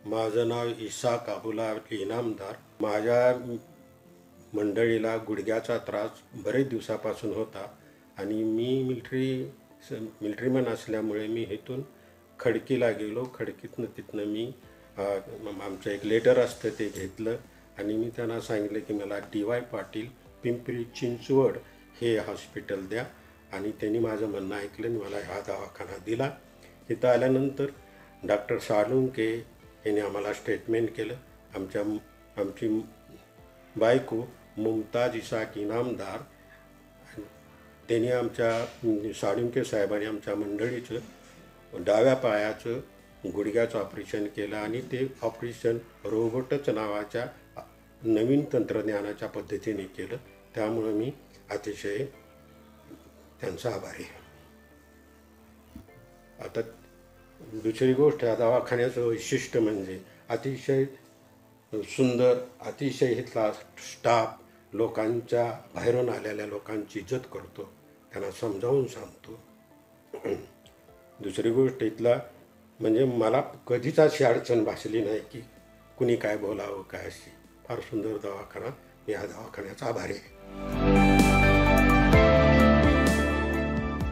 माझं नाव इसाक अबुल इनामदार. माझ्या मंडळीला गुडघ्याचा त्रास बरेच दिवसापासून होता आणि मी मिलिटरीमन असल्यामुळे मी इथून खडकीला गेलो. तिथनं मी आमचं एक लेटर असतं ते घेतलं आणि मी त्यांना सांगितलं की मला DY पाटील पिंपरी चिंचवड हे हॉस्पिटल द्या आणि त्यांनी माझं म्हणणं ऐकलं आणि मला हा दवाखाना दिला. इथं आल्यानंतर डॉक्टर साळुंके यांनी आम्हाला स्टेटमेंट केलं. आमची बायको मुमताज इसाक इनामदार त्यांनी साळुंके साहेबांनी आमच्या मंडळीचं डाव्या पायाचं गुडघ्याचं ऑपरेशन केलं आणि ते ऑपरेशन रोबोटच नावाच्या नवीन तंत्रज्ञानाच्या पद्धतीने केलं. त्यामुळं मी अतिशय त्यांचा आभारी आहे. आता दुसरी गोष्ट, या दवाखान्याचं वैशिष्ट्य म्हणजे अतिशय सुंदर, अतिशय इथला स्टाफ लोकांच्या बाहेरून आलेल्या लोकांची इज्जत करतो, त्यांना समजावून सांगतो. दुसरी गोष्ट, इथला म्हणजे मला कधीच अशी अडचण भासली नाही की कुणी काय बोलावं काय. अशी फार सुंदर दवाखाना. मी या दवाखान्याचा आभारी आहे.